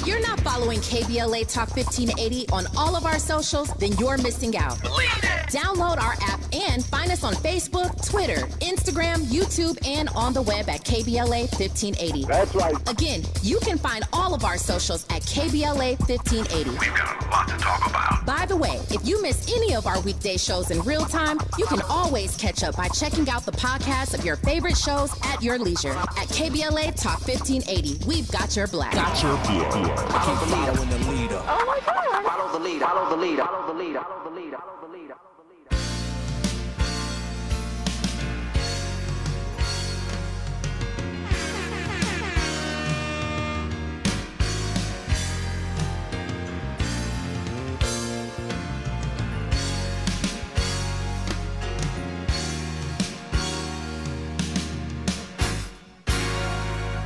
If you're not following KBLA Talk 1580 on all of our socials, then you're missing out. Download our app and find us on Facebook, Twitter, Instagram, YouTube, and on the web at KBLA 1580. That's right. Again, you can find all of our socials at KBLA 1580. We've got a lot to talk about. By the way, if you miss any of our weekday shows in real time, you can always catch up by checking out the podcast of your favorite shows at your leisure. At KBLA Talk 1580, we've got your black. Got your black. Keep following the leader. Oh my God. Follow the leader. Follow the leader. Follow the leader. Follow the leader. Follow the leader.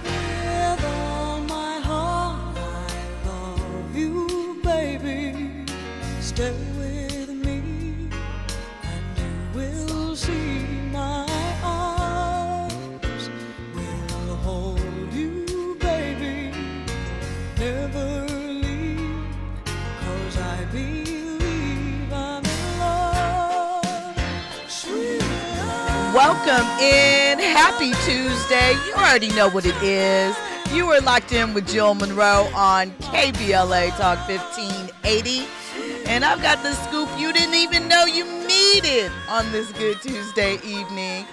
With all my heart, I love you, baby. Stay with me, and you will see my arms will hold you, baby. Never leave, 'cause I believe I'm in love. Sweet love. Welcome in. Happy Tuesday. You already know what it is. You are locked in with Jill Munroe on KBLA Talk 1580. And I've got the scoop you didn't even know you needed on this good Tuesday evening.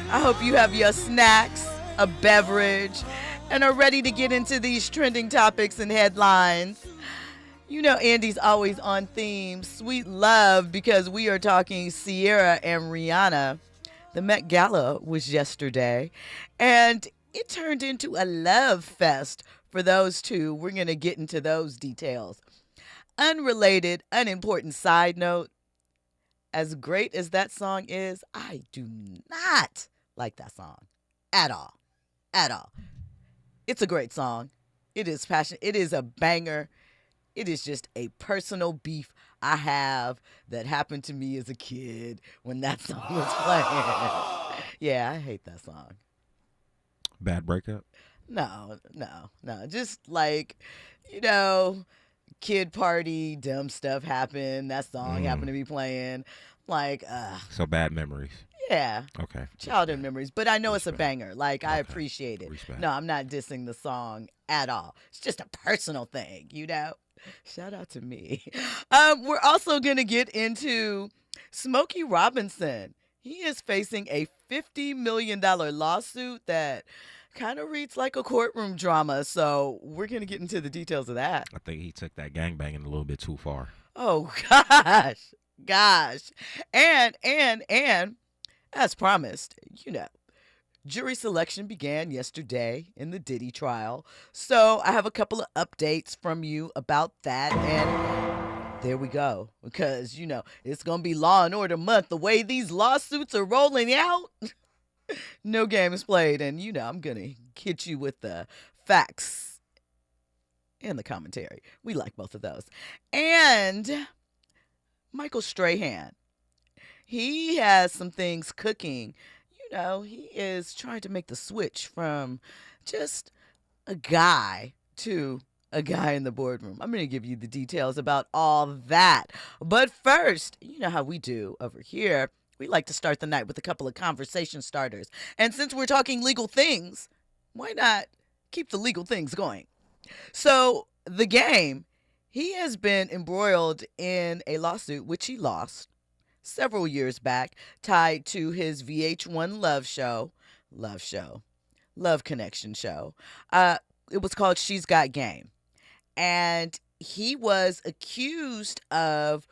I hope you have your snacks, a beverage, and are ready to get into these trending topics and headlines. You know Andy's always on theme, sweet love, because we are talking Ciara and Rihanna. The Met Gala was yesterday, and it turned into a love fest for those two. We're going to get into those details. Unrelated, unimportant side note, as great as that song is, I do not like that song at all. At all. It's a great song. It is passionate. It is a banger. It is just a personal beef I have that happened to me as a kid when that song was playing. Yeah, I hate that song. Bad breakup? No. Just like, kid party, dumb stuff happened. That song happened to be playing. Like, So bad memories. yeah. Okay. Childhood memories. But I know it's a Respect. banger. Like, I Okay. appreciate it. Respect. No, I'm not dissing the song at all. It's just a personal thing, Shout out to me. We're also going to get into Smokey Robinson. He is facing a $50 million lawsuit that kind of reads like a courtroom drama. So we're going to get into the details of that. I think he took that gangbanging a little bit too far. Oh, gosh. And as promised, jury selection began yesterday in the Diddy trial. So I have a couple of updates from you about that. And there we go. Because, it's going to be Law and Order month. The way these lawsuits are rolling out, no game is played. And, I'm going to hit you with the facts and the commentary. We like both of those. And Michael Strahan, he has some things cooking. He is trying to make the switch from just a guy to a guy in the boardroom. I'm going to give you the details about all that. But first, you know how we do over here. We like to start the night with a couple of conversation starters. And since we're talking legal things, why not keep the legal things going? So The Game, he has been embroiled in a lawsuit, which he lost several years back, tied to his VH1 Love Connection show. It was called She's Got Game. And he was accused of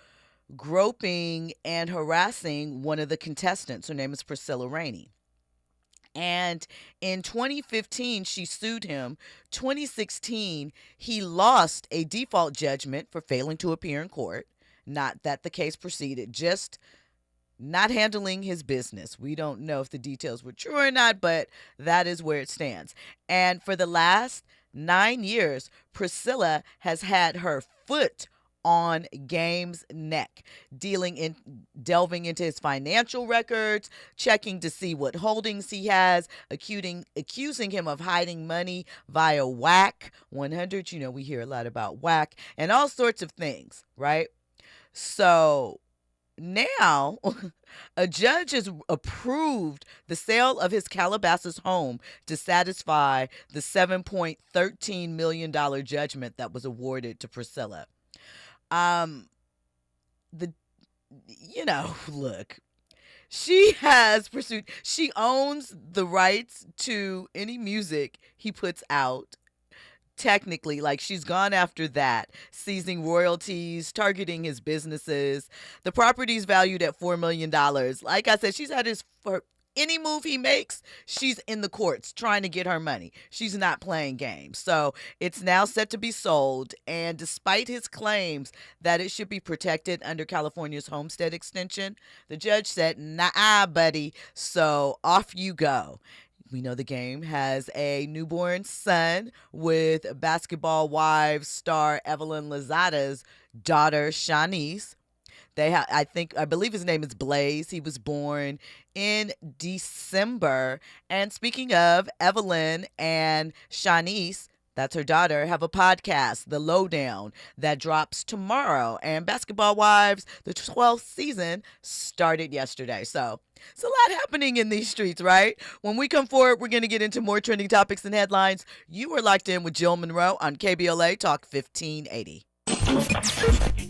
groping and harassing one of the contestants. Her name is Priscilla Rainey. And in 2015, she sued him. 2016, he lost a default judgment for failing to appear in court. Not that the case proceeded, just not handling his business. We don't know if the details were true or not, but that is where it stands. And for the last 9 years, Priscilla has had her foot on Game's neck, delving into his financial records, checking to see what holdings he has, accusing him of hiding money via WAC 100. You know, we hear a lot about WAC and all sorts of things, right? So now a judge has approved the sale of his Calabasas home to satisfy the $7.13 million judgment that was awarded to Priscilla. Look, she owns the rights to any music he puts out. Technically, like, she's gone after that, seizing royalties, targeting his businesses. The property's valued at $4 million. Like I said, she's had his for any move he makes, she's in the courts trying to get her money. She's not playing games. So it's now set to be sold. And despite his claims that it should be protected under California's homestead extension, the judge said, nah, buddy. So off you go. We know the Game has a newborn son with Basketball Wives star Evelyn Lozada's daughter, Shanice. I believe his name is Blaze. He was born in December. And speaking of, Evelyn and Shanice, that's her daughter, have a podcast, The Lowdown, that drops tomorrow. And Basketball Wives, the 12th season, started yesterday. So it's a lot happening in these streets, right? When we come forward, we're going to get into more trending topics and headlines. You are locked in with Jill Munroe on KBLA Talk 1580.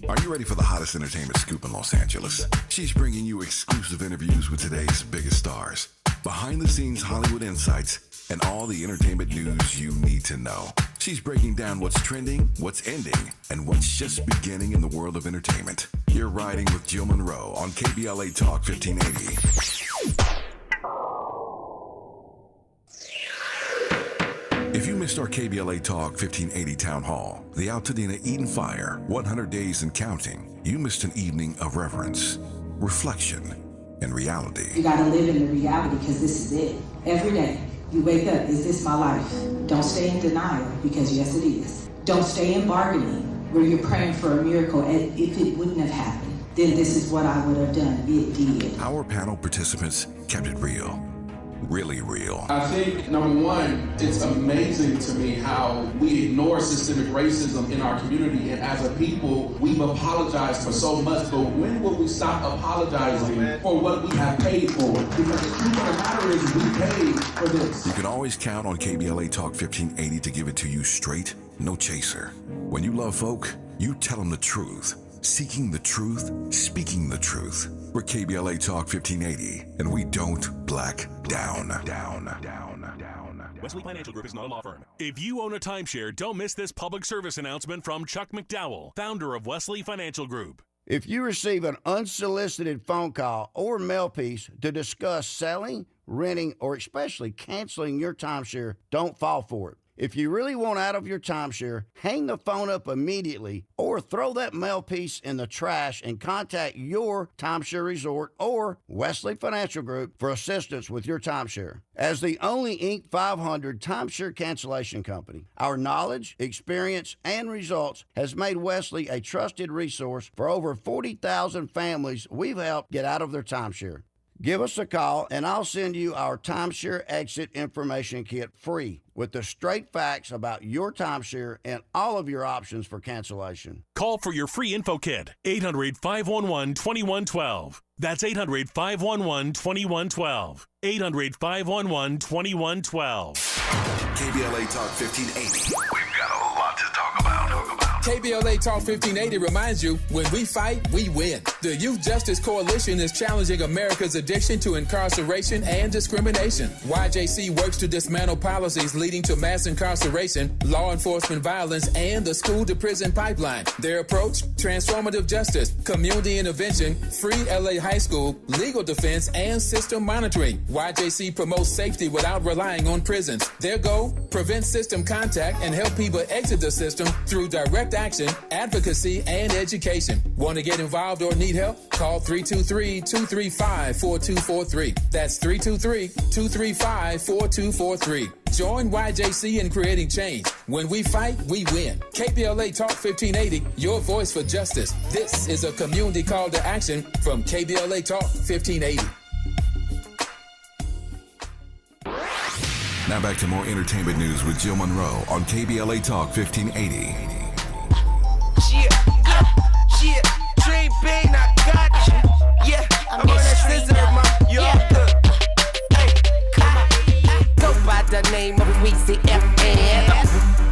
Are you ready for the hottest entertainment scoop in Los Angeles? She's bringing you exclusive interviews with today's biggest stars, behind-the-scenes Hollywood insights, and all the entertainment news you need to know. She's breaking down what's trending, what's ending, and what's just beginning in the world of entertainment. You're riding with Jill Munroe on KBLA Talk 1580. If you missed our KBLA Talk 1580 Town Hall, the Altadena Eden Fire, 100 Days and Counting, you missed an evening of reverence, reflection, and reality. You gotta live in the reality, because this is it. Every day, you wake up, is this my life? Don't stay in denial, because yes, it is. Don't stay in bargaining, where you're praying for a miracle, and if it wouldn't have happened, then this is what I would have done. It did. Our panel participants kept it real. Really real. I think, number one, it's amazing to me how we ignore systemic racism in our community, and as a people, we've apologized for so much, but when will we stop apologizing for what we have paid for? Because the truth of the matter is, we paid for this. You can always count on KBLA Talk 1580 to give it to you straight, no chaser. When you love folk, you tell them the truth. Seeking the truth, speaking the truth. We're KBLA Talk 1580, and we don't black down. Wesley Financial Group is not a law firm. If you own a timeshare, don't miss this public service announcement from Chuck McDowell, founder of Wesley Financial Group. If you receive an unsolicited phone call or mail piece to discuss selling, renting, or especially canceling your timeshare, don't fall for it. If you really want out of your timeshare, hang the phone up immediately or throw that mail piece in the trash and contact your timeshare resort or Wesley Financial Group for assistance with your timeshare. As the only Inc. 500 timeshare cancellation company, our knowledge, experience, and results has made Wesley a trusted resource for over 40,000 families we've helped get out of their timeshare. Give us a call, and I'll send you our timeshare exit information kit free with the straight facts about your timeshare and all of your options for cancellation. Call for your free info kit, 800-511-2112. That's 800-511-2112. 800-511-2112. KBLA Talk 1580. We've got a lot to talk about. KBLA Talk 1580 reminds you, when we fight, we win. The Youth Justice Coalition is challenging America's addiction to incarceration and discrimination. YJC works to dismantle policies leading to mass incarceration, law enforcement violence, and the school-to-prison pipeline. Their approach? Transformative justice, community intervention, free LA high school, legal defense, and system monitoring. YJC promotes safety without relying on prisons. Their goal? Prevent system contact and help people exit the system through direct action, advocacy, and education. Want to get involved or need help? Call 323-235-4243. That's 323-235-4243. Join YJC in creating change. When we fight, we win. KBLA Talk 1580, your voice for justice. This is a community call to action from KBLA Talk 1580. Now back to more entertainment news with Jill Munroe on KBLA Talk 1580. Yeah, dream big, I got you. Yeah, I'm on that scissor, Hey, go by the name of Weezy FN.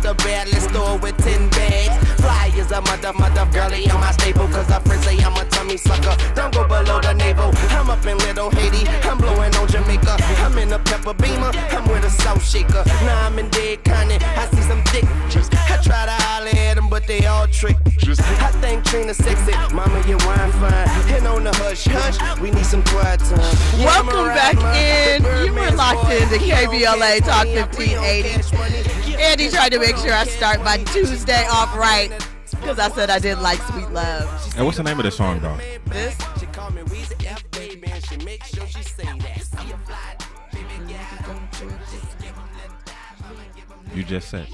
The baddest store with 10 bags. Fly is a mother girlie on my staple. Cause a friend say I'm a tummy sucker. Don't go below the navel. I'm up in Little Haiti. I'm blowing on Jamaica. I'm in a pepper beamer. I'm with a salt shaker. Now I'm in dead Connie. I see some dick. I try to holler at them, but they all trick. I think Trina sexy. Mama, your wine fine. And on the hush, hush, we need some quiet time. Welcome back in. You were locked into KBLA Talk 1580. Andy tried to make sure I start my Tuesday off right because I said I didn't like Sweet Love. Hey, what's the name of the song, though? This? You just said.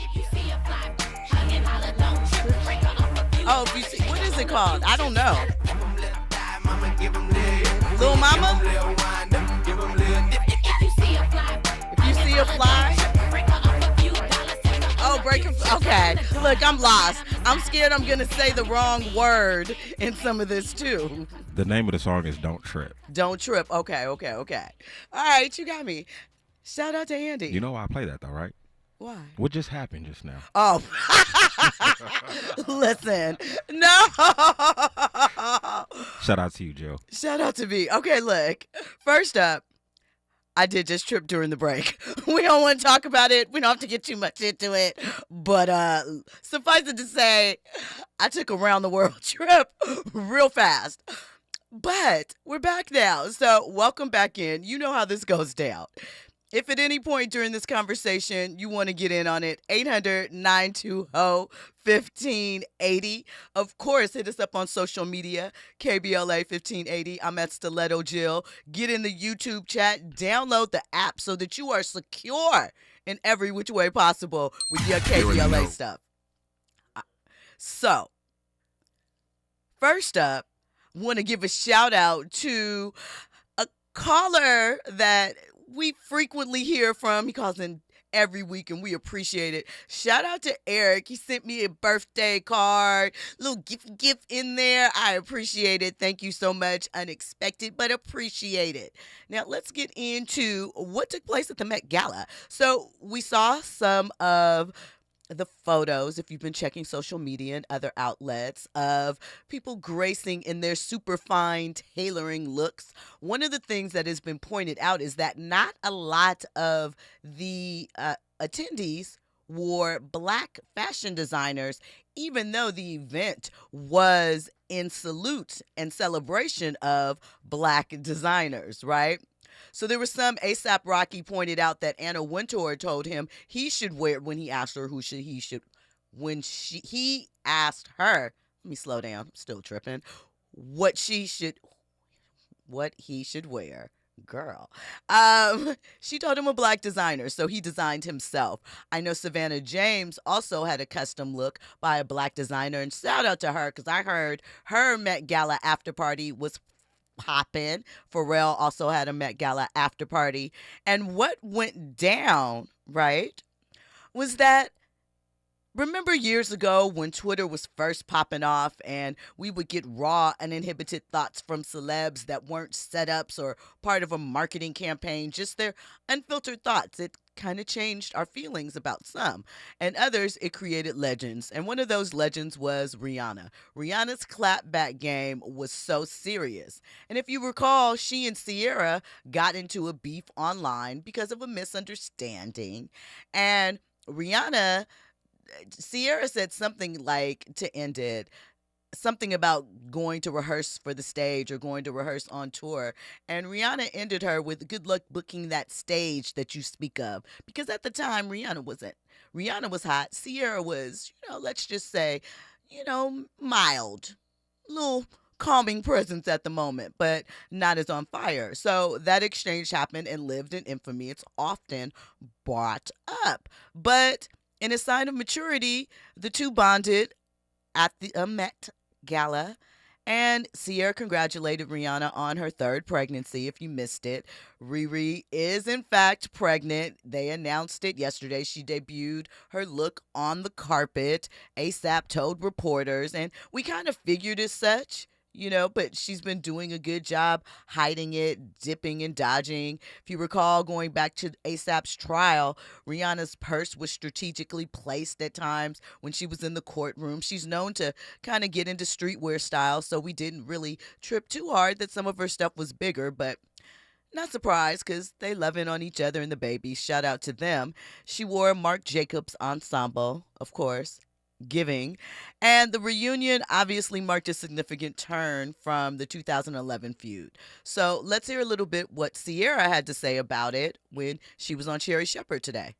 Oh, if you see, what is it called? I don't know. Lil Mama? If you see a fly? Oh, okay. Look, I'm lost. I'm scared I'm going to say the wrong word in some of this, too. The name of the song is Don't Trip. Don't Trip. Okay. All right, you got me. Shout out to Andy. You know why I play that, though, right? Why? What just happened just now? Oh. Listen. No. Shout out to you, Jill. Shout out to me. Okay, look. First up, I did just trip during the break. We don't want to talk about it. We don't have to get too much into it. But suffice it to say, I took a round the world trip real fast. But we're back now. So welcome back in. You know how this goes down. If at any point during this conversation you want to get in on it, 800-920-1580. Of course, hit us up on social media, KBLA 1580. I'm at Stiletto Jill. Get in the YouTube chat. Download the app so that you are secure in every which way possible with your KBLA stuff. So, first up, want to give a shout out to a caller that we frequently hear from. He calls in every week, and we appreciate it. Shout out to Eric. He sent me a birthday card, little gift in there. I appreciate it. Thank you so much. Unexpected, but appreciate it. Now, let's get into what took place at the Met Gala. So we saw some of the photos, if you've been checking social media and other outlets, of people gracing in their super fine tailoring looks. One of the things that has been pointed out is that not a lot of the attendees wore black fashion designers, even though the event was in salute and celebration of black designers, right? So there was some. A$AP Rocky pointed out that Anna Wintour told him he should wear, when he asked her he asked her, let me slow down, I'm still tripping, what he should wear. Girl. She told him a black designer, so he designed himself. I know Savannah James also had a custom look by a black designer, and shout out to her because I heard her Met Gala after party was poppin'. Pharrell also had a Met Gala after party. And what went down, right, was that, remember years ago when Twitter was first popping off and we would get raw, uninhibited thoughts from celebs that weren't setups or part of a marketing campaign, just their unfiltered thoughts. It kind of changed our feelings about some. And others, it created legends. And one of those legends was Rihanna. Rihanna's clapback game was so serious. And if you recall, she and Ciara got into a beef online because of a misunderstanding. And Ciara said something like, to end it, something about going to rehearse for the stage or going to rehearse on tour. And Rihanna ended her with, good luck booking that stage that you speak of. Because at the time, Rihanna was hot. Ciara was, let's just say, mild, little calming presence at the moment, but not as on fire. So that exchange happened and lived in infamy. It's often brought up. But in a sign of maturity, the two bonded at the Met Gala. And Ciara congratulated Rihanna on her third pregnancy. If you missed it, Riri is in fact pregnant. They announced it yesterday. She debuted her look on the carpet. ASAP told reporters, and we kind of figured as such. But she's been doing a good job hiding it, dipping and dodging. If you recall, going back to ASAP's trial, Rihanna's purse was strategically placed at times when she was in the courtroom. She's known to kind of get into streetwear style, so we didn't really trip too hard that some of her stuff was bigger, but not surprised because they loving on each other and the baby. Shout out to them. She wore a Marc Jacobs ensemble, of course. Giving. And the reunion obviously marked a significant turn from the 2011 feud. So let's hear a little bit what Ciara had to say about it when she was on Sherry Shepherd today.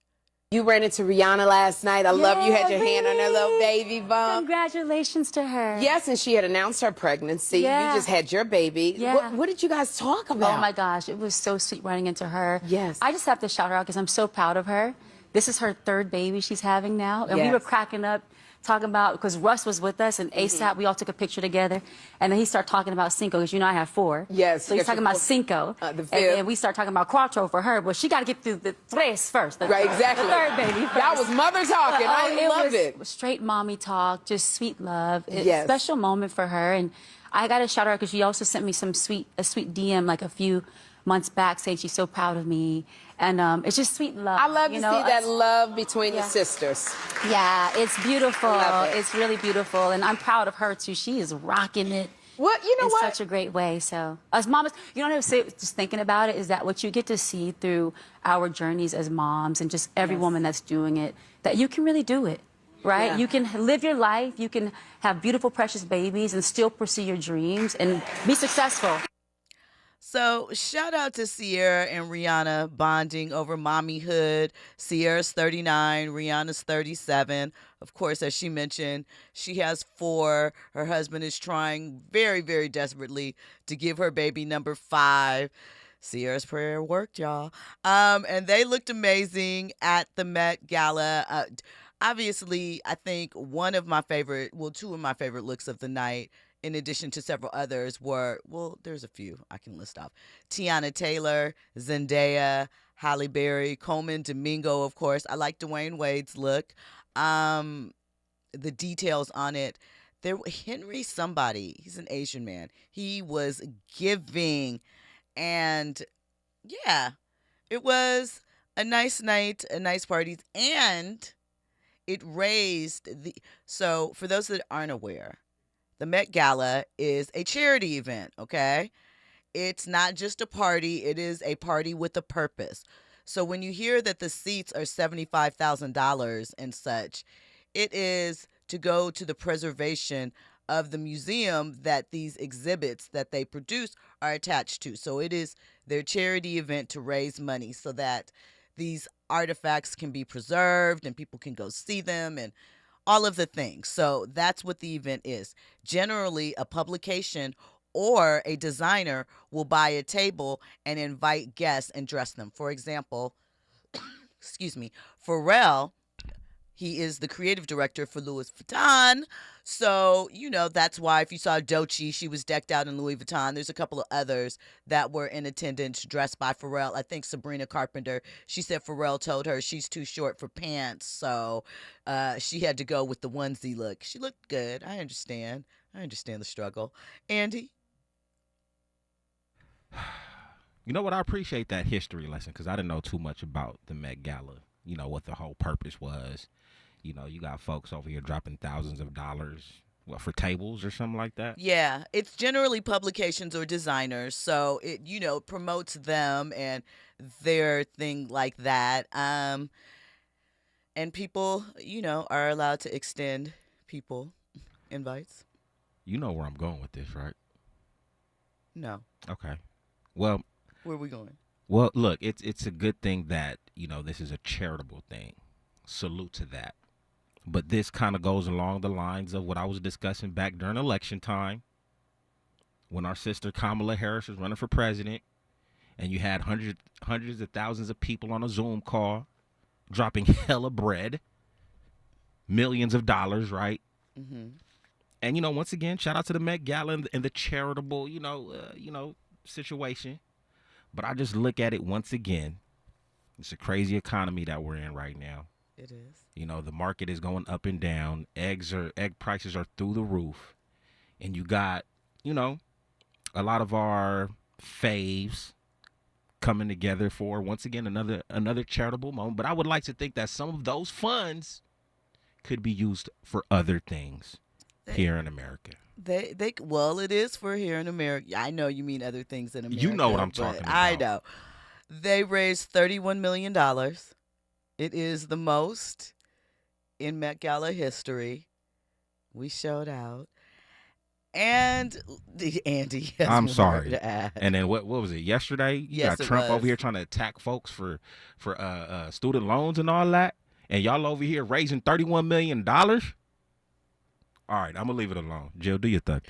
You ran into Rihanna last night. I love you had your hand on her little baby bump. Congratulations to her. Yes, and she had announced her pregnancy. Yeah. You just had your baby. Yeah. What did you guys talk about? Oh my gosh, it was so sweet running into her. Yes. I just have to shout her out because I'm so proud of her. This is her third baby she's having now. And we were cracking up talking about, because Russ was with us and ASAP, we all took a picture together. And then he started talking about Cinco, because I have 4. Yes. So he's talking about Cinco. And we started talking about Quattro for her, but she got to get through the tres first. Right, exactly. The third baby first. That was mother talking. I love it. Straight mommy talk, just sweet love. Yes. Special moment for her. And I got to shout her out because she also sent me a sweet DM like a few months back saying she's so proud of me. And it's just sweet love. I love to see that love between your sisters. Yeah, it's beautiful. Love it. It's really beautiful. And I'm proud of her, too. She is rocking it. Well, you know in such a great way. So, as mamas, what I would say, just thinking about it, is that what you get to see through our journeys as moms and just every woman that's doing it, that you can really do it. Right? Yeah. You can live your life. You can have beautiful, precious babies and still pursue your dreams and be successful. So shout out to Ciara and Rihanna bonding over mommyhood. Ciara's 39, Rihanna's 37. Of course, as she mentioned, she has 4. Her husband is trying very, very desperately to give her baby number 5. Ciara's prayer worked, y'all. And they looked amazing at the Met Gala. Obviously, I think two of my favorite looks of the night, in addition to several others, were, there's a few I can list off. Tiana Taylor, Zendaya, Halle Berry, Coleman Domingo, of course. I like Dwayne Wade's look. The details on it. Henry somebody, he's an Asian man. He was giving. And yeah, it was a nice night, a nice party. And it raised so for those that aren't aware, the Met Gala is a charity event, okay? It's not just a party. It is a party with a purpose. So when you hear that the seats are $75,000 and such, it is to go to the preservation of the museum that these exhibits that they produce are attached to. So it is their charity event to raise money so that these artifacts can be preserved and people can go see them and all of the things. So that's what the event is. Generally, a publication or a designer will buy a table and invite guests and dress them. For example, Pharrell, he is the creative director for Louis Vuitton. So, that's why if you saw Doechii, she was decked out in Louis Vuitton. There's a couple of others that were in attendance dressed by Pharrell. I think Sabrina Carpenter, she said Pharrell told her she's too short for pants. So she had to go with the onesie look. She looked good. I understand the struggle. Andy? You know what? I appreciate that history lesson because I didn't know too much about the Met Gala. What the whole purpose was. You got folks over here dropping thousands of dollars, for tables or something like that? Yeah, it's generally publications or designers. So it, promotes them and their thing like that. And people, are allowed to extend people invites. You know where I'm going with this, right? No. Okay. Well. Where are we going? Well, look, it's a good thing that, this is a charitable thing. Salute to that. But this kind of goes along the lines of what I was discussing back during election time when our sister Kamala Harris was running for president, and you had hundreds of thousands of people on a Zoom call dropping hella bread, millions of dollars, right? Mm-hmm. And, once again, shout out to the Met Gala and the charitable, situation. But I just look at it once again. It's a crazy economy that we're in right now. It is. The market is going up and down. Egg prices are through the roof. And you got, a lot of our faves coming together for, once again, another charitable moment. But I would like to think that some of those funds could be used for other things here in America. Well, it is for here in America. I know you mean other things in America. You know what I'm talking about. I know. They raised $31 million. It is the most in Met Gala history. We showed out. And Andy has I'm more sorry. to add. And then what was it, yesterday? You got Trump over here trying to attack folks for student loans and all that. And y'all over here raising $31 million? All right, I'm going to leave it alone. Jill, do your thing.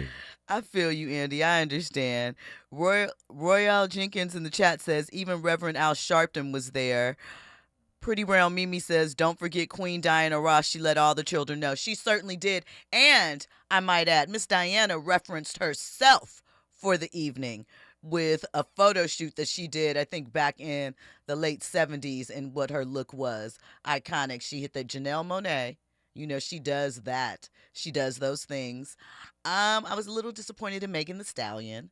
I feel you, Andy. I understand. Royale Jenkins in the chat says, even Reverend Al Sharpton was there. Pretty Brown Mimi says, don't forget Queen Diana Ross. She let all the children know. She certainly did. And I might add, Miss Diana referenced herself for the evening with a photo shoot that she did, I think, back in the late 70s, and what her look was. Iconic. She hit the Janelle Monáe. She does that. She does those things. I was a little disappointed in Megan Thee Stallion.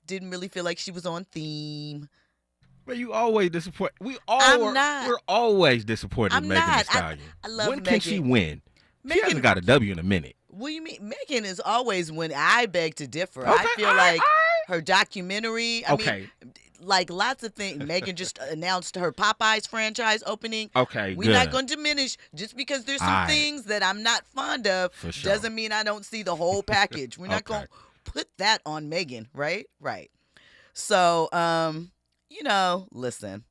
Didn't really feel like she was on theme. But you always disappoint. We're always disappointed in Megan Thee Stallion. I love when Megan. Can she win? She hasn't got a W in a minute. What do you mean? Megan is always winning. I beg to differ. Okay, I feel like her documentary. I mean, like lots of things. Megan just announced her Popeyes franchise opening. Okay, we're not going to diminish just because there's some things that I'm not fond of. Sure. Doesn't mean I don't see the whole package. We're not going to put that on Megan, right? Right. So, listen.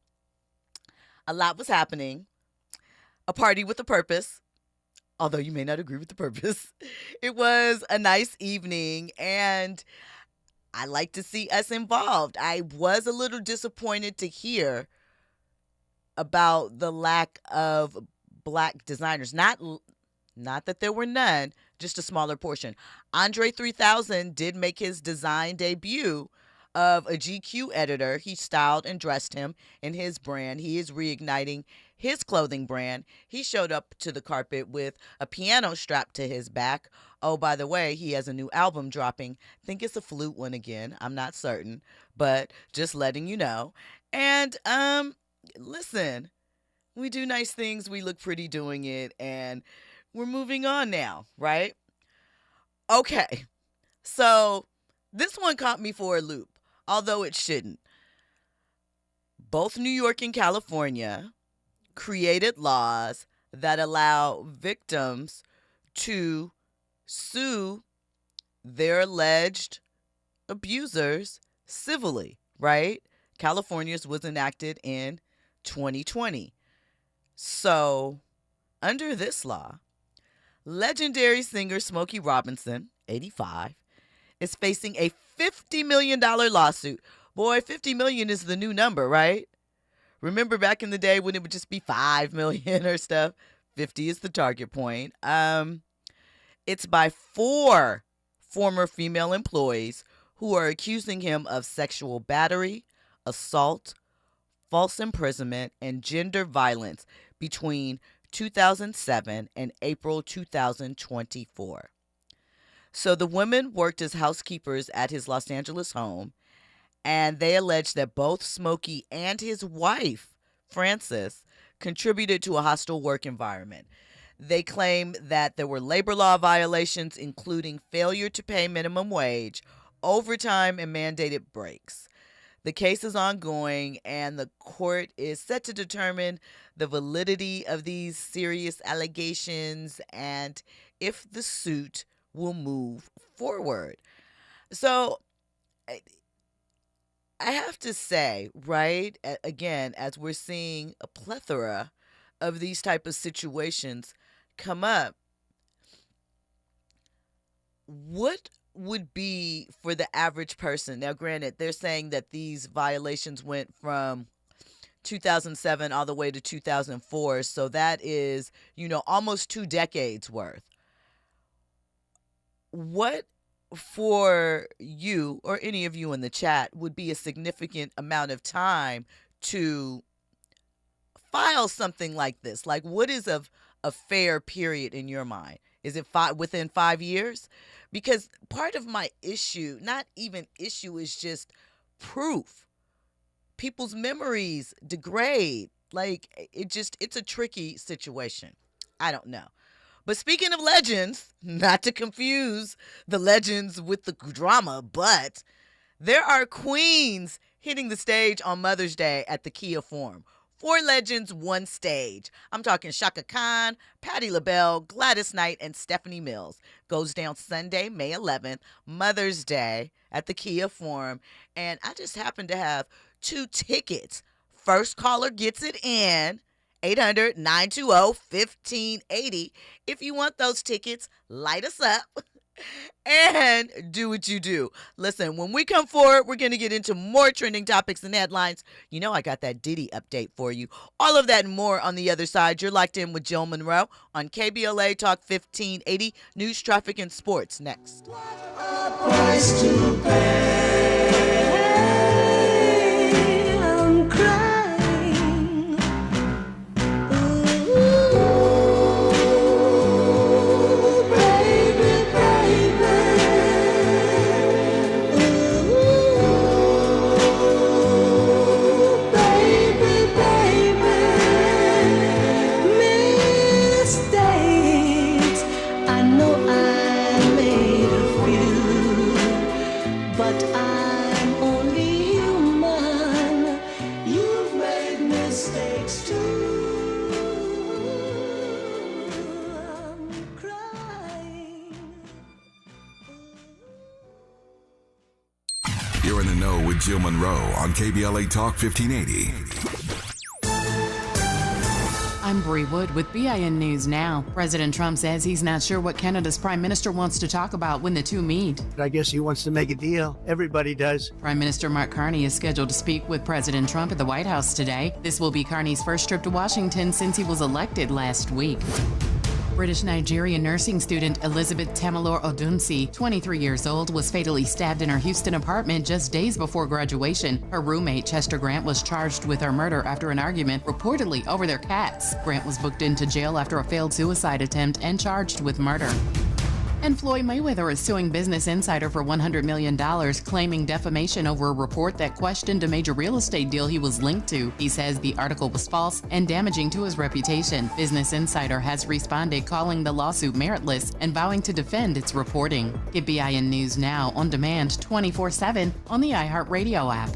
A lot was happening. A party with a purpose. Although you may not agree with the purpose. It was a nice evening, and I like to see us involved. I was a little disappointed to hear about the lack of black designers. Not that there were none, just a smaller portion. Andre 3000 did make his design debut of a GQ editor. He styled and dressed him in his brand. He is reigniting his clothing brand. He showed up to the carpet with a piano strapped to his back. Oh, by the way, he has a new album dropping. I think it's a flute one again. I'm not certain, but just letting you know. And listen, we do nice things. We look pretty doing it, and we're moving on now, right? Okay, so this one caught me for a loop, although it shouldn't. Both New York and California created laws that allow victims to sue their alleged abusers civilly, right? California's was enacted in 2020. So, under this law, legendary singer Smokey Robinson, 85, is facing a $50 million lawsuit. Boy, 50 million is the new number, right? Remember back in the day when it would just be 5 million or stuff? 50 is the target point. It's by 4 former female employees who are accusing him of sexual battery, assault, false imprisonment, and gender violence between 2007 and April 2024. So the women worked as housekeepers at his Los Angeles home, and they allege that both Smokey and his wife, Frances, contributed to a hostile work environment. They claim that there were labor law violations, including failure to pay minimum wage, overtime, and mandated breaks. The case is ongoing, and the court is set to determine the validity of these serious allegations and if the suit will move forward. So I have to say, right, again, as we're seeing a plethora of these type of situations, come up, what would be for the average person? Now, granted, they're saying that these violations went from 2007 all the way to 2004. So that is, almost 2 decades worth. What for you or any of you in the chat would be a significant amount of time to file something like this? Like, what is a fair period in your mind? Is it within 5 years? Because part of my issue, not even issue, is just proof. People's memories degrade. Like, it's a tricky situation. I don't know. But speaking of legends, not to confuse the legends with the drama, but there are queens hitting the stage on Mother's Day at the Kia Forum. 4 legends, 1 stage. I'm talking Shaka Khan, Patti LaBelle, Gladys Knight, and Stephanie Mills. Goes down Sunday, May 11th, Mother's Day at the Kia Forum. And I just happen to have 2 tickets. First caller gets it in. 800-920-1580. If you want those tickets, light us up and do what you do. Listen, when we come forward, we're going to get into more trending topics and headlines. I got that Diddy update for you. All of that and more on the other side. You're locked in with Jill Munroe on KBLA Talk 1580. News, traffic, and sports next. Price to pay. I'm crying. Jill Munroe on KBLA Talk 1580. I'm Bree Wood with BIN News Now. President Trump says he's not sure what Canada's prime minister wants to talk about when the two meet. I guess he wants to make a deal. Everybody does. Prime Minister Mark Carney is scheduled to speak with President Trump at the White House today. This will be Carney's first trip to Washington since he was elected last week. British Nigerian nursing student Elizabeth Tamilore Odunsi, 23 years old, was fatally stabbed in her Houston apartment just days before graduation. Her roommate, Chester Grant, was charged with her murder after an argument, reportedly over their cats. Grant was booked into jail after a failed suicide attempt and charged with murder. And Floyd Mayweather is suing Business Insider for $100 million, claiming defamation over a report that questioned a major real estate deal he was linked to. He says the article was false and damaging to his reputation. Business Insider has responded, calling the lawsuit meritless and vowing to defend its reporting. Get BIN News Now on demand 24/7 on the iHeartRadio app.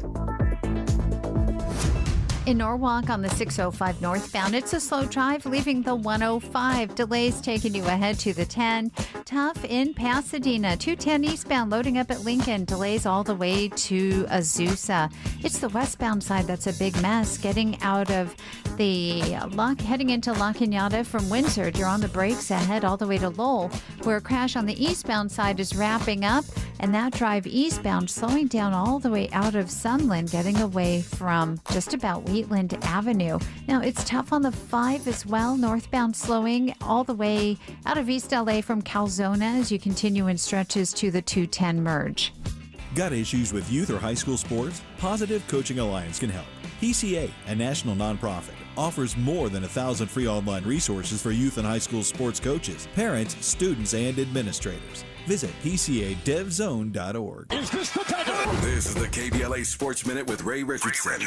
In Norwalk on the 605 northbound, it's a slow drive leaving the 105. Delays taking you ahead to the 10. Tough in Pasadena. 210 eastbound loading up at Lincoln. Delays all the way to Azusa. It's the westbound side that's a big mess. Getting out of the heading into La Cañada from Windsor. You're on the brakes ahead all the way to Lowell, where a crash on the eastbound side is wrapping up. And that drive eastbound slowing down all the way out of Sunland, getting away from just about Wheatland Avenue. Now, it's tough on the 5 as well. Northbound slowing all the way out of East LA from Calzona as you continue in stretches to the 210 merge. Got issues with youth or high school sports? Positive Coaching Alliance can help. PCA, a national nonprofit, offers more than 1,000 free online resources for youth and high school sports coaches, parents, students, and administrators. Visit PCADevZone.org. Is this the time? This is the KBLA Sports Minute with Ray Richardson.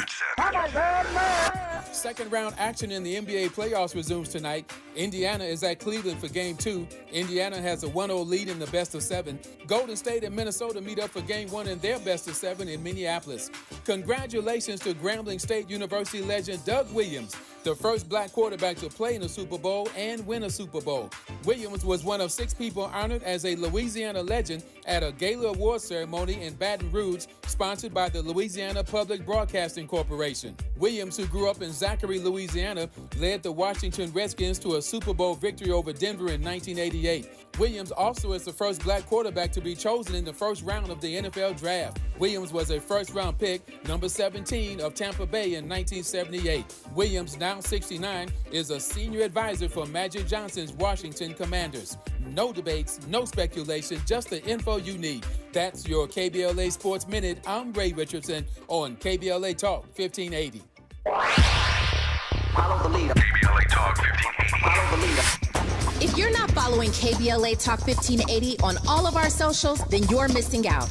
Second round action in the NBA playoffs resumes tonight. Indiana is at Cleveland for Game 2. Indiana has a 1-0 lead in the best of 7. Golden State and Minnesota meet up for Game 1 in their best of 7 in Minneapolis. Congratulations to Grambling State University legend Doug Williams, the first black quarterback to play in a Super Bowl and win a Super Bowl. Williams was one of 6 people honored as a Louisiana legend at a gala award ceremony in Baton Rouge, sponsored by the Louisiana Public Broadcasting Corporation. Williams, who grew up in Zachary, Louisiana, led the Washington Redskins to a Super Bowl victory over Denver in 1988. Williams also is the first black quarterback to be chosen in the first round of the NFL Draft. Williams was a first-round pick, number 17 of Tampa Bay in 1978. Williams, now 69, is a senior advisor for Magic Johnson's Washington Commanders. No debates, no speculation, just the info you need. That's your KBLA Sports Minute. I'm Ray Richardson on KBLA Talk 1580. Follow the leader. KBLA Talk 1580. Follow the leader. If you're not following KBLA Talk 1580 on all of our socials, then you're missing out.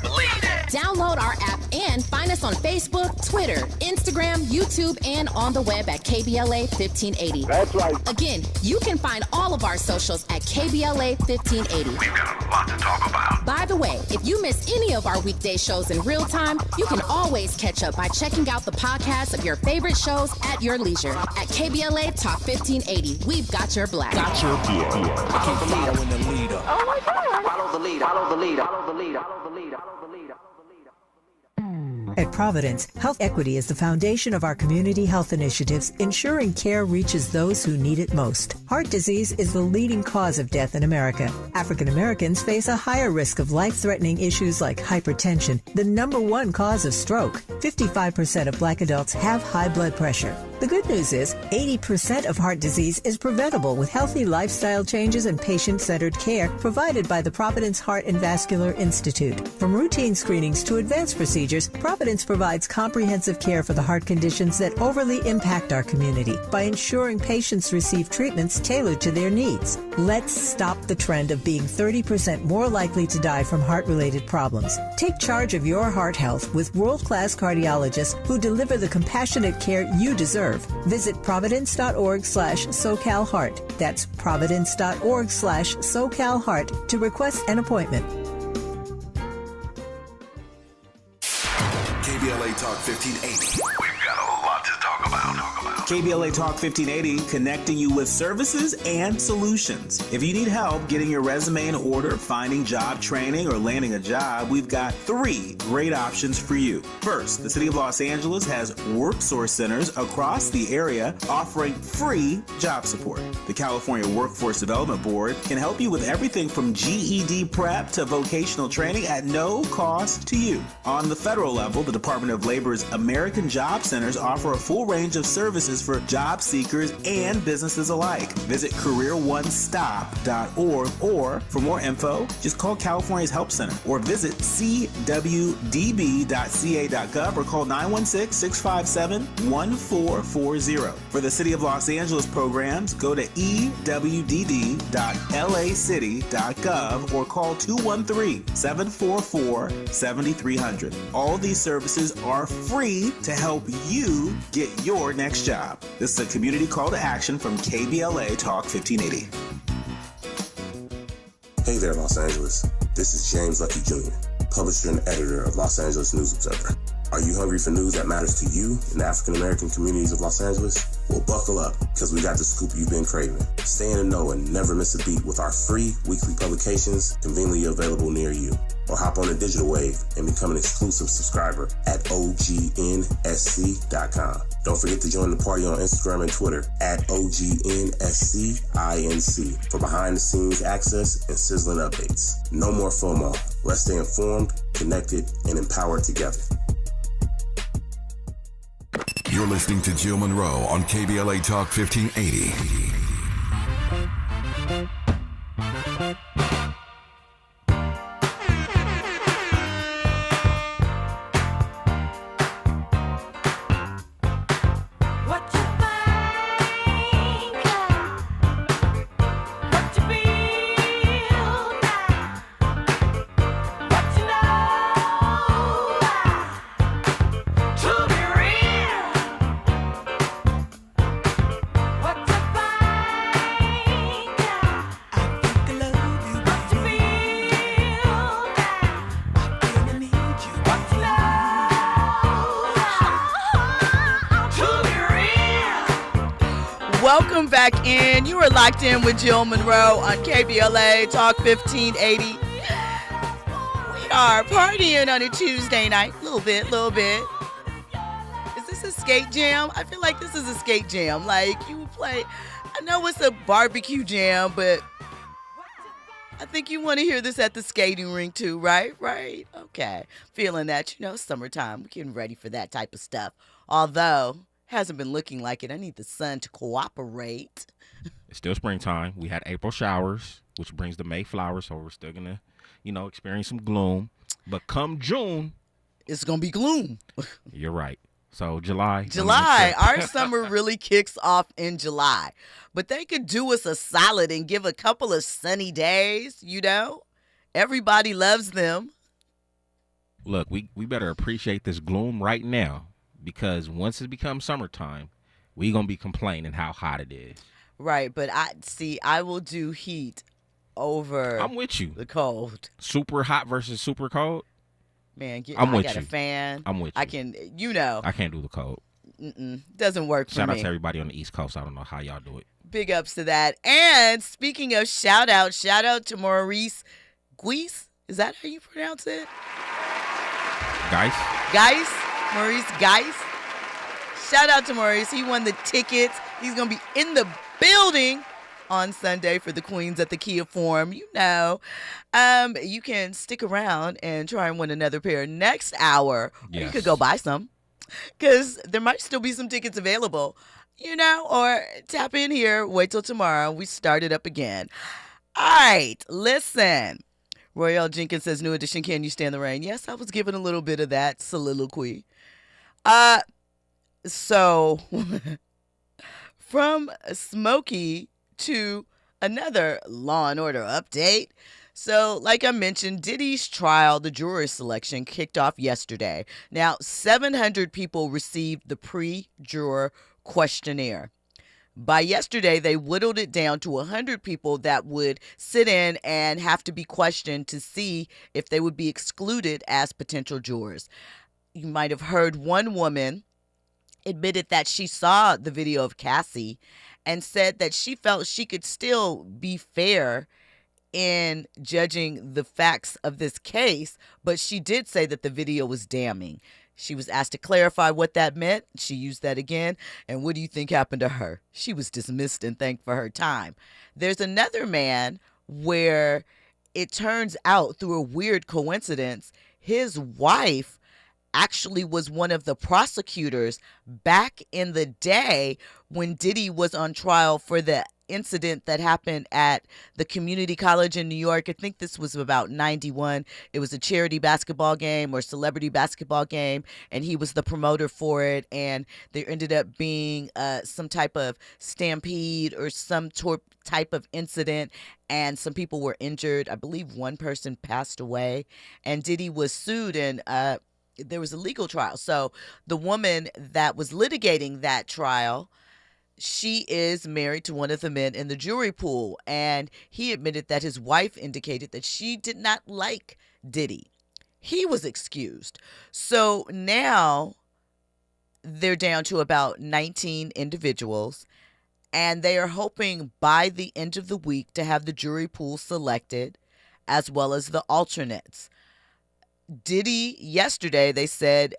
Download our app and find us on Facebook, Twitter, Instagram, YouTube, and on the web at KBLA 1580. That's right. Again, you can find all of our socials at KBLA 1580. We've got a lot to talk about. By the way, if you miss any of our weekday shows in real time, you can always catch up by checking out the podcast of your favorite shows at your leisure. At KBLA Talk 1580, we've got your black. Got your beer. Keep following the leader. Oh my God. Follow the leader. Follow the leader. Follow the leader. Follow the leader. At Providence, health equity is the foundation of our community health initiatives, ensuring care reaches those who need it most. Heart disease is the leading cause of death in America. African Americans face a higher risk of life-threatening issues like hypertension, the #1 cause of stroke. 55% of Black adults have high blood pressure. The good news is 80% of heart disease is preventable with healthy lifestyle changes and patient-centered care provided by the Providence Heart and Vascular Institute. From routine screenings to advanced procedures, Providence provides comprehensive care for the heart conditions that overly impact our community by ensuring patients receive treatments tailored to their needs. Let's stop the trend of being 30% more likely to die from heart-related problems. Take charge of your heart health with world-class cardiologists who deliver the compassionate care you deserve. Visit providence.org/SoCalHeart. That's providence.org/SoCalHeart to request an appointment. KBLA Talk 1580. We've got a lot to talk about. KBLA Talk 1580, connecting you with services and solutions. If you need help getting your resume in order, finding job training, or landing a job, we've got 3 great options for you. First, the City of Los Angeles has WorkSource centers across the area offering free job support. The California Workforce Development Board can help you with everything from GED prep to vocational training at no cost to you. On the federal level, the Department of Labor's American Job Centers offer a full range of services for job seekers and businesses alike. Visit careeronestop.org, or for more info, just call California's Help Center or visit cwdb.ca.gov or call 916-657-1440. For the City of Los Angeles programs, go to ewdd.lacity.gov or call 213-744-7300. All these services are free to help you get your next job. This is a community call to action from KBLA Talk 1580. Hey there, Los Angeles. This is James Lucky Jr., publisher and editor of Los Angeles News Observer. Are you hungry for news that matters to you in the African-American communities of Los Angeles? Well, buckle up, because we got the scoop you've been craving. Stay in the know and never miss a beat with our free weekly publications conveniently available near you. Or hop on the digital wave and become an exclusive subscriber at OGNSC.com. Don't forget to join the party on Instagram and Twitter at OGNSCINC for behind-the-scenes access and sizzling updates. No more FOMO. Let's stay informed, connected, and empowered together. You're listening to Jill Munroe on KBLA Talk 1580. And you are locked in with Jill Munroe on KBLA Talk 1580. We are partying on a Tuesday night. Little bit. Is this a skate jam? I feel like this is a skate jam. Like, you would play, I know it's a barbecue jam, but I think you want to hear this at the skating rink too, right? Right? Okay. Feeling that, summertime. We're getting ready for that type of stuff. Although, hasn't been looking like it. I need the sun to cooperate. It's still springtime. We had April showers, which brings the May flowers, so we're still going to, experience some gloom. But come June, it's going to be gloom. You're right. So July. Our summer really kicks off in July. But they could do us a solid and give a couple of sunny days, Everybody loves them. Look, we better appreciate this gloom right now, because once it becomes summertime, we going to be complaining how hot it is. Right, but I will do heat over I'm with you. The cold. Super hot versus super cold? Man, I got a fan. I'm with you. I can, I can't do the cold. Doesn't work for me. Shout out to everybody on the East Coast. I don't know how y'all do it. Big ups to that. And speaking of shout out to Maurice Guice. Is that how you pronounce it? Guice? Maurice Guice. Shout out to Maurice. He won the tickets. He's going to be in the building on Sunday for the Queens at the Kia Forum. You can stick around and try and win another pair next hour. Yes. You could go buy some, because there might still be some tickets available, or tap in here. Wait till tomorrow. We start it up again. All right, listen. Royale Jenkins says, new edition, can you stand the rain? Yes, I was given a little bit of that soliloquy. So from Smokey to another Law and Order update. So, like I mentioned, Diddy's trial, the juror selection, kicked off yesterday. Now, 700 people received the pre-juror questionnaire. By yesterday, they whittled it down to 100 people that would sit in and have to be questioned to see if they would be excluded as potential jurors. You might have heard one woman admitted that she saw the video of Cassie and said that she felt she could still be fair in judging the facts of this case, but she did say that the video was damning. She was asked to clarify what that meant. She used that again. And what do you think happened to her? She was dismissed and thanked for her time. There's another man where it turns out, through a weird coincidence, his wife actually was one of the prosecutors back in the day when Diddy was on trial for the incident that happened at the community college in New York. I think this was about 91. It was a charity basketball game or celebrity basketball game, and he was the promoter for it, and there ended up being some type of stampede or some type of incident, and some people were injured. I believe one person passed away, and Diddy was sued, and there was a legal trial. So the woman that was litigating that trial, she is married to one of the men in the jury pool, and he admitted that his wife indicated that she did not like Diddy. He was excused. So now they're down to about 19 individuals, and they are hoping by the end of the week to have the jury pool selected, as well as the alternates. Diddy, yesterday, they said,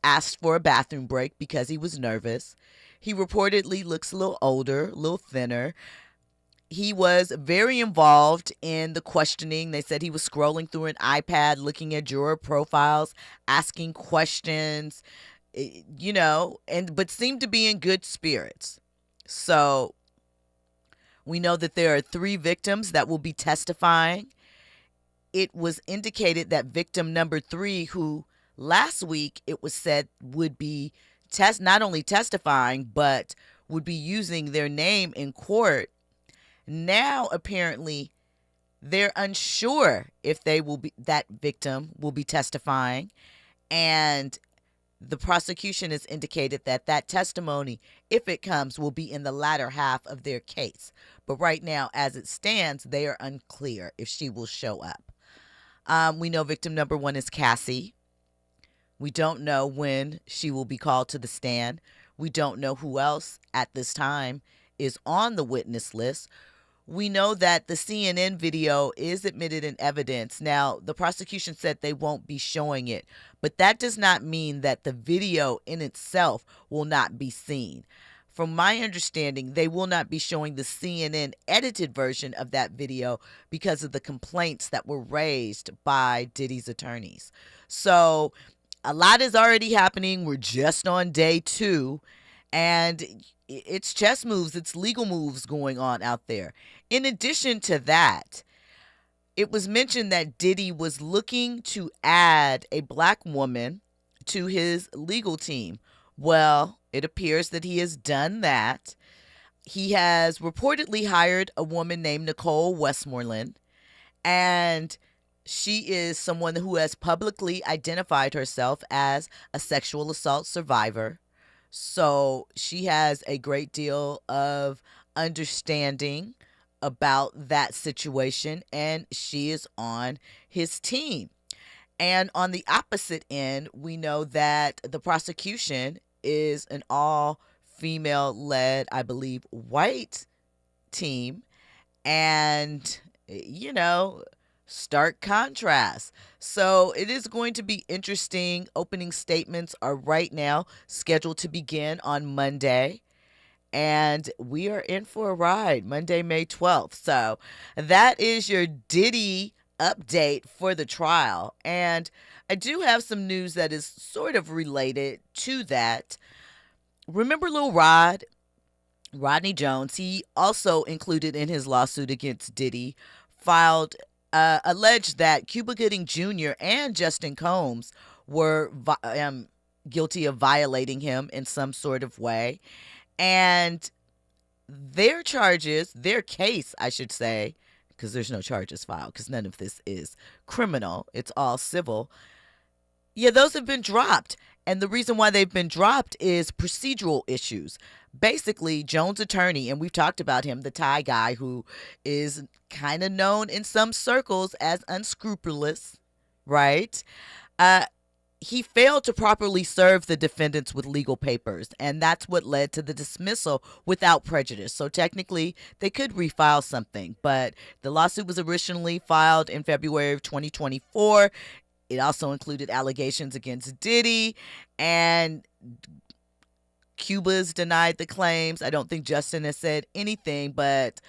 asked for a bathroom break because he was nervous. He reportedly looks a little older, a little thinner. He was very involved in the questioning. They said he was scrolling through an iPad, looking at juror profiles, asking questions, but seemed to be in good spirits. So we know that there are 3 victims that will be testifying. It was indicated that victim number 3, who last week it was said would be not only testifying, but would be using their name in court. Now, apparently, they're unsure if that victim will be testifying. And the prosecution has indicated that testimony, if it comes, will be in the latter half of their case. But right now, as it stands, they are unclear if she will show up. We know victim number 1 is Cassie. We don't know when she will be called to the stand. We don't know who else at this time is on the witness list. We know that the CNN video is admitted in evidence. Now, the prosecution said they won't be showing it, but that does not mean that the video in itself will not be seen. From my understanding, they will not be showing the CNN edited version of that video because of the complaints that were raised by Diddy's attorneys. So a lot is already happening. We're just on day 2, and it's chess moves, it's legal moves going on out there. In addition to that, it was mentioned that Diddy was looking to add a black woman to his legal team. Well, it appears that he has done that. He has reportedly hired a woman named Nicole Westmoreland, and she is someone who has publicly identified herself as a sexual assault survivor. So she has a great deal of understanding about that situation, and she is on his team. And on the opposite end, we know that the prosecution is an all-female-led, I believe, white team. And, stark contrast. So it is going to be interesting. Opening statements are right now scheduled to begin on Monday. And we are in for a ride Monday, May 12th. So that is your Diddy update for the trial. And I do have some news that is sort of related to that. Remember Lil Rodney Jones? He also included in his lawsuit against Diddy, alleged that Cuba Gooding Jr. and Justin Combs were guilty of violating him in some sort of way. And their case, I should say, because there's no charges filed, because none of this is criminal, it's all civil. Yeah, those have been dropped. And the reason why they've been dropped is procedural issues. Basically, Jones' attorney, and we've talked about him, the Thai guy who is kind of known in some circles as unscrupulous, right? He failed to properly serve the defendants with legal papers, and that's what led to the dismissal without prejudice. So technically, they could refile something, but the lawsuit was originally filed in February of 2024. It also included allegations against Diddy, and Cuba's denied the claims. I don't think Justin has said anything, but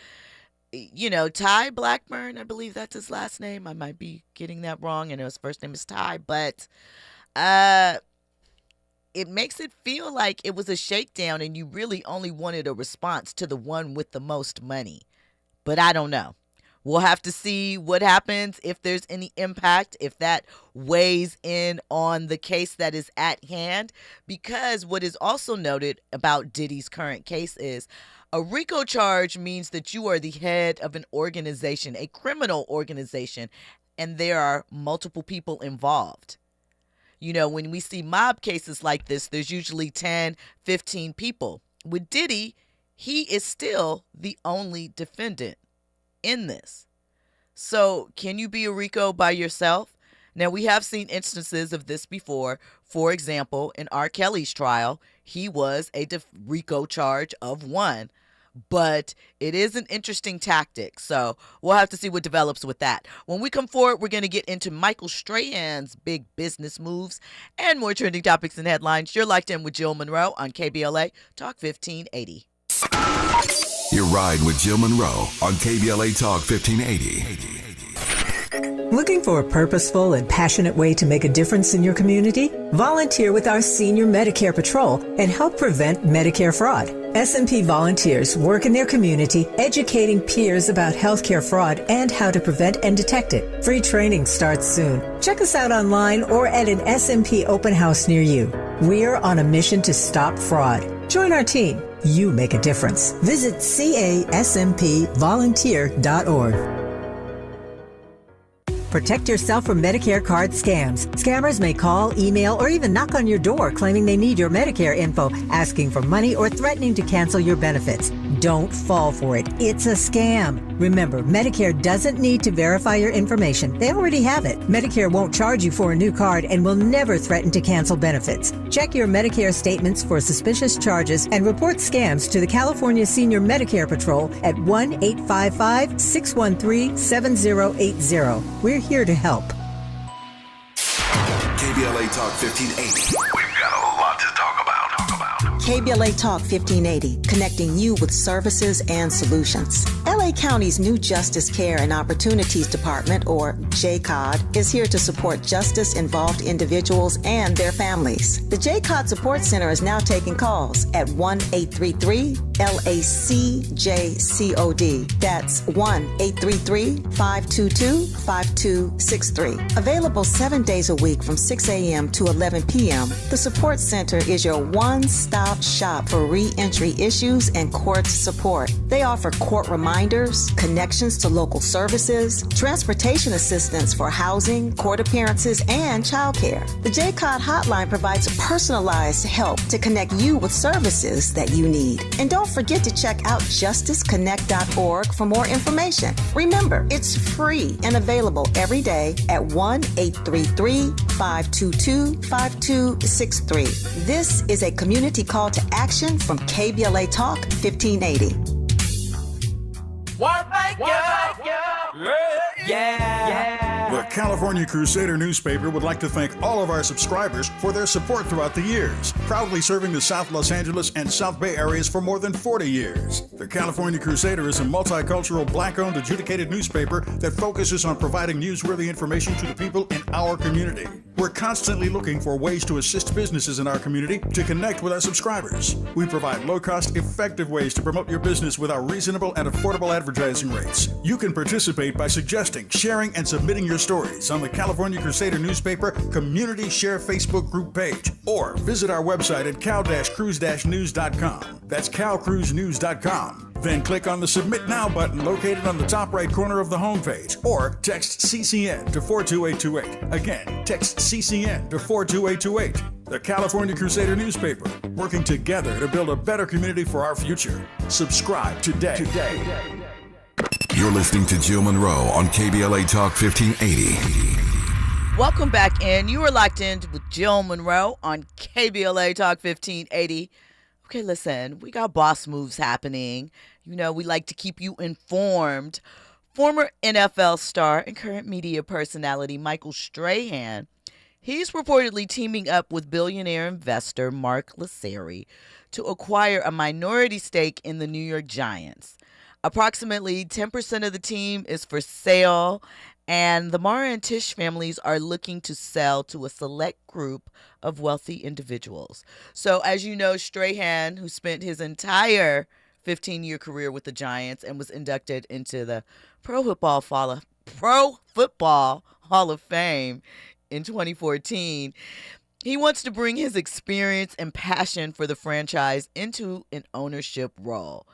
Ty Blackburn, I believe that's his last name. I might be getting that wrong, and his first name is Ty, but it makes it feel like it was a shakedown and you really only wanted a response to the one with the most money. But I don't know. We'll have to see what happens, if there's any impact, if that weighs in on the case that is at hand. Because what is also noted about Diddy's current case is a RICO charge means that you are the head of an organization, a criminal organization, and there are multiple people involved. When we see mob cases like this, there's usually 10, 15 people. With Diddy, he is still the only defendant in this. So can you be a RICO by yourself? Now, we have seen instances of this before. For example, in R. Kelly's trial, he was a RICO charge of 1. But it is an interesting tactic. So we'll have to see what develops with that. When we come forward, we're going to get into Michael Strahan's big business moves and more trending topics and headlines. You're locked in with Jill Munroe on KBLA Talk 1580. Your ride with Jill Munroe on KBLA Talk 1580. Looking for a purposeful and passionate way to make a difference in your community? Volunteer with our Senior Medicare Patrol and help prevent Medicare fraud. S&P volunteers work in their community educating peers about healthcare fraud and how to prevent and detect it. Free training starts soon. Check us out online or at an S&P open house near you. We're on a mission to stop fraud. Join our team. You make a difference. Visit caspvolunteer.org. Protect yourself from Medicare card scams. Scammers may call, email, or even knock on your door claiming they need your Medicare info, asking for money or threatening to cancel your benefits. Don't fall for it. It's a scam. Remember, Medicare doesn't need to verify your information. They already have it. Medicare won't charge you for a new card and will never threaten to cancel benefits. Check your Medicare statements for suspicious charges and report scams to the California Senior Medicare Patrol at 1-855-613-7080. We're here to help. KBLA Talk 1580. We've got a lot to talk about. KBLA Talk 1580, connecting you with services and solutions. LA County's new Justice Care and Opportunities Department, or JCOD, is here to support justice-involved individuals and their families. The JCOD Support Center is now taking calls at 1-833-LACJCOD. That's 1-833-522-5263. Available 7 days a week from 6 a.m. to 11 p.m., the Support Center is your one-stop shop for re-entry issues and court support. They offer court reminders, connections to local services, transportation assistance for housing, court appearances, and childcare. The JCOD hotline provides personalized help to connect you with services that you need. And don't forget to check out justiceconnect.org for more information. Remember, it's free and available every day at 1-833-522-5263. This is a community call to action from KBLA Talk 1580. The California Crusader newspaper would like to thank all of our subscribers for their support throughout the years, proudly serving the South Los Angeles and South Bay areas for more than 40 years. The California Crusader is a multicultural, black-owned, adjudicated newspaper that focuses on providing newsworthy information to the people in our community. We're constantly looking for ways to assist businesses in our community to connect with our subscribers. We provide low-cost, effective ways to promote your business with our reasonable and affordable advertising rates. You can participate by suggesting, sharing, and submitting your stories on the California Crusader newspaper Community Share Facebook group page, or visit our website at cal-cruise-news.com. That's calcruisenews.com. Then click on the Submit Now button located on the top right corner of the homepage, or text CCN to 42828. Again, text CCN to 42828. The California Crusader newspaper, working together to build a better community for our future. Subscribe today. You're listening to Jill Munroe on KBLA Talk 1580. Welcome back in. You are locked in with Jill Munroe on KBLA Talk 1580. Okay, listen, we got boss moves happening. You know, we like to keep you informed. Former NFL star and current media personality Michael Strahan, he's reportedly teaming up with billionaire investor Mark Lasari to acquire a minority stake in the New York Giants. Approximately 10% of the team is for sale, and the Mara and Tish families are looking to sell to a select group of wealthy individuals. So, as you know, Strahan, who spent his entire 15-year career with the Giants and was inducted into the Pro Football Hall of Fame in 2014, he wants to bring his experience and passion for the franchise into an ownership role.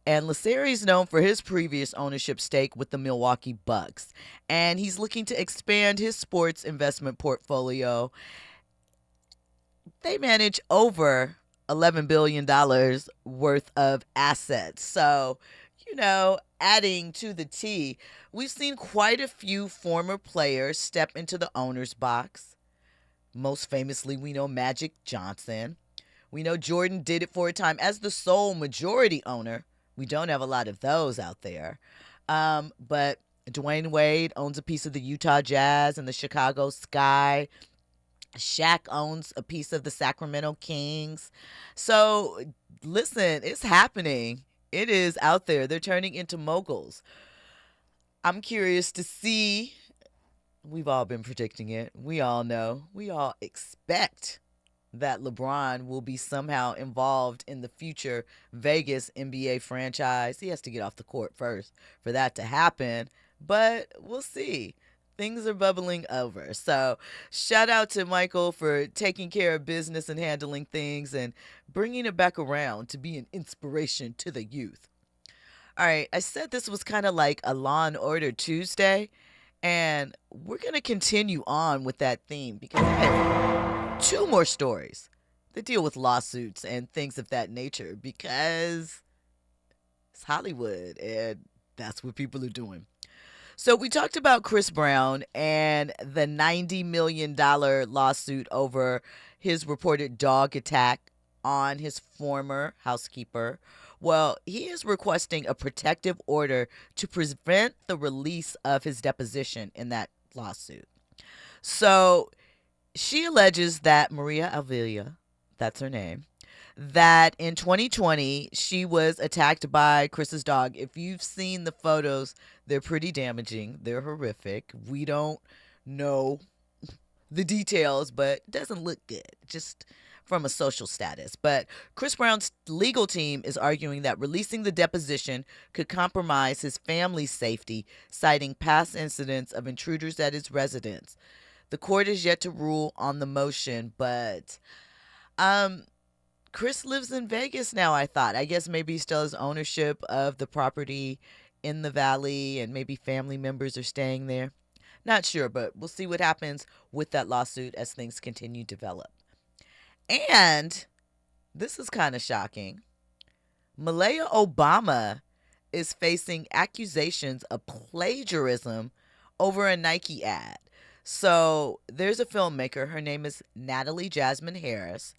And Lasari is known for his previous ownership stake with the Milwaukee Bucks. And he's looking to expand his sports investment portfolio. They manage over $11 billion worth of assets. So, you know, adding to the tea, we've seen quite a few former players step into the owner's box. Most famously, we know Magic Johnson. We know Jordan did it for a time as the sole majority owner. We don't have a lot of those out there. But Dwayne Wade owns a piece of the Utah Jazz and the Chicago Sky. Shaq owns a piece of the Sacramento Kings. So, listen, it's happening. It is out there. They're turning into moguls. I'm curious to see. We've all been predicting it. We all know. We all expect that LeBron will be somehow involved in the future Vegas NBA franchise. He has to get off the court first for that to happen, but we'll see. Things are bubbling over. So shout out to Michael for taking care of business and handling things and bringing it back around to be an inspiration to the youth. All right, I said this was kind of like a Law and Order Tuesday, and we're going to continue on with that theme because I have 2 more stories that deal with lawsuits and things of that nature because It's Hollywood, and that's what people are doing. So we talked about Chris Brown and the $90 million lawsuit over his reported dog attack on his former housekeeper. Well, he is requesting a protective order to prevent the release of his deposition in that lawsuit. So she alleges that Maria Alvilla, that's her name, that in 2020 she was attacked by Chris's dog. If you've seen the photos, they're pretty damaging. They're horrific. We don't know the details, but it doesn't look good, just from a social status. But Chris Brown's legal team is arguing that releasing the deposition could compromise his family's safety, citing past incidents of intruders at his residence. The court is yet to rule on the motion, but Chris lives in Vegas now, I thought. I guess maybe he still has ownership of the property in the valley and maybe family members are staying there. Not sure, but we'll see what happens with that lawsuit as things continue to develop. And this is kind of shocking. Malaya Obama is facing accusations of plagiarism over a Nike ad. So there's a filmmaker. Her name is Natalie Jasmine Harris.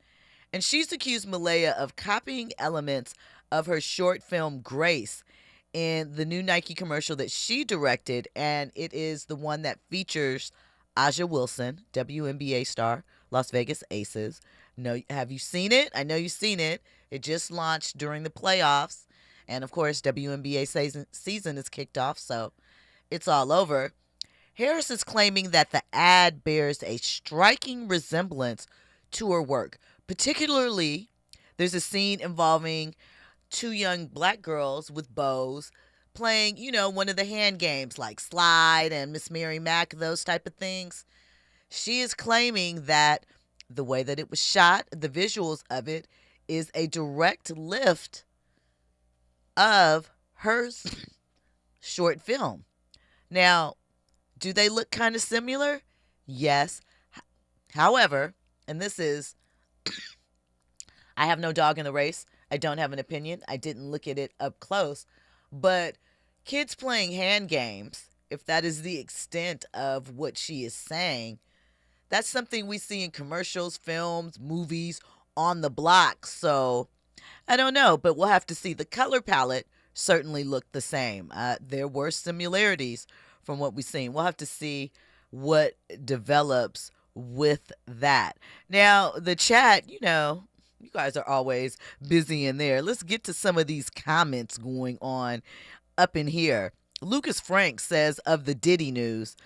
And she's accused Malaya of copying elements of her short film Grace in the new Nike commercial that she directed. And it is the one that features Aja Wilson, WNBA star, Las Vegas Aces. No, have you seen it? I know you've seen it. It just launched during the playoffs. And, of course, WNBA season is kicked off, so it's all over. Harris is claiming that the ad bears a striking resemblance to her work. Particularly, there's a scene involving two young black girls with bows playing, one of the hand games like Slide and Miss Mary Mack, those type of things. She is claiming that the way that it was shot, the visuals of it, is a direct lift of her short film. Now, do they look kind of similar? Yes. However, and this is, I have no dog in the race. I don't have an opinion. I didn't look at it up close. But kids playing hand games, if that is the extent of what she is saying, that's something we see in commercials, films, movies, on the block. So I don't know, but we'll have to see. The color palette certainly looked the same. There were similarities from what we've seen. We'll have to see what develops with that. Now, the chat, you guys are always busy in there. Let's get to some of these comments going on up in here. Lucas Frank says of the Diddy news,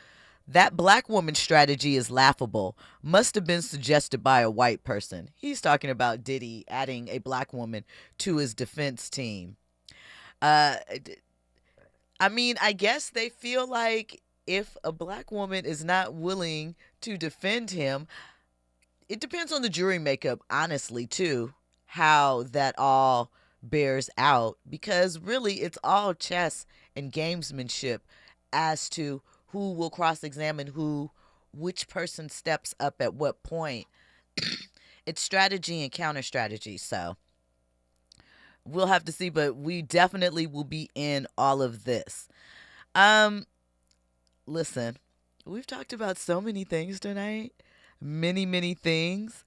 that black woman strategy is laughable. Must have been suggested by a white person. He's talking about Diddy adding a black woman to his defense team. I guess they feel like if a black woman is not willing to defend him, it depends on the jury makeup, honestly, too, how that all bears out. Because really, it's all chess and gamesmanship as to who will cross-examine who, which person steps up at what point. It's strategy and counter-strategy, so we'll have to see, but we definitely will be in all of this. Listen, we've talked about so many things tonight. Many, many things.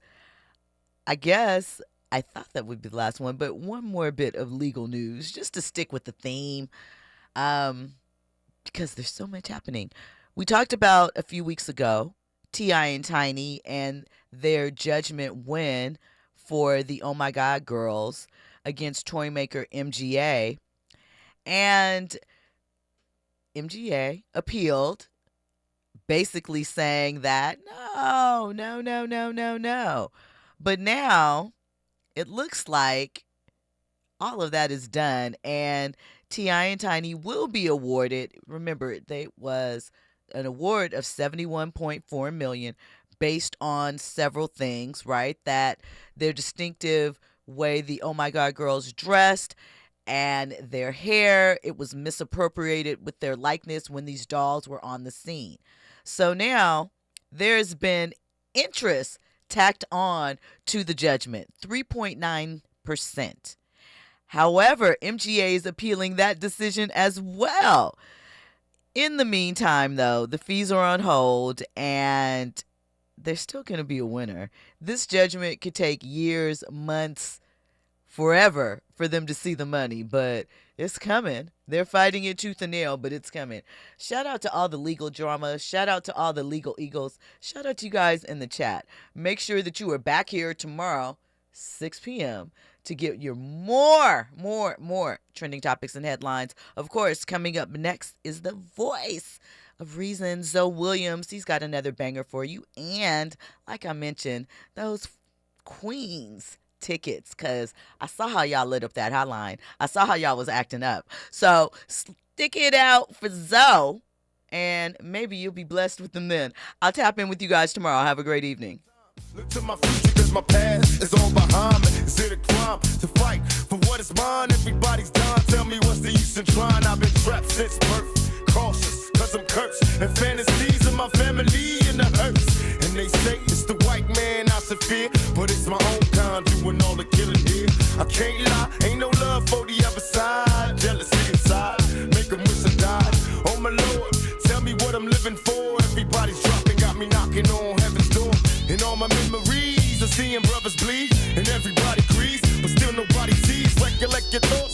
I guess I thought that would be the last one, but one more bit of legal news just to stick with the theme. Because there's so much happening. We talked about a few weeks ago, T.I. and Tiny and their judgment win for the Oh My God girls against toy maker MGA. And MGA appealed, basically saying that, no. But now it looks like all of that is done, and T.I. and Tiny will be awarded. Remember, they was an award of $71.4 million based on several things, right? That their distinctive way the Oh My God girls dressed and their hair, it was misappropriated with their likeness when these dolls were on the scene. So now there's been interest tacked on to the judgment, 3.9%. However, MGA is appealing that decision as well. In the meantime, though, the fees are on hold and there's still going to be a winner. This judgment could take years, months, forever for them to see the money, but it's coming. They're fighting it tooth and nail, but it's coming. Shout out to all the legal drama. Shout out to all the legal eagles. Shout out to you guys in the chat. Make sure that you are back here tomorrow, 6 p.m., to get your more trending topics and headlines. Of course, coming up next is the voice of reason, Zoe Williams. He's got another banger for you. And like I mentioned, those Queens tickets, because I saw how y'all lit up that hotline. I saw how y'all was acting up. So stick it out for Zoe, and maybe you'll be blessed with them then. I'll tap in with you guys tomorrow. Have a great evening. Look to my future cause my past is all behind me. Is it a crime to fight for what is mine? Everybody's dying, tell me what's the use in trying? I've been trapped since birth, cautious cause I'm cursed, and fantasies of my family in the hearse. And they say it's the white man I should fear, but it's my own kind doing all the killing here. I can't lie, ain't no love for the other side. Jealousy inside, make them wish I died. Oh my Lord, tell me what I'm living for. Everybody's dropping, got me knocking on heaven's door. In all my memories of seeing brothers bleed, and everybody agrees, but still nobody sees. Recollect your thoughts.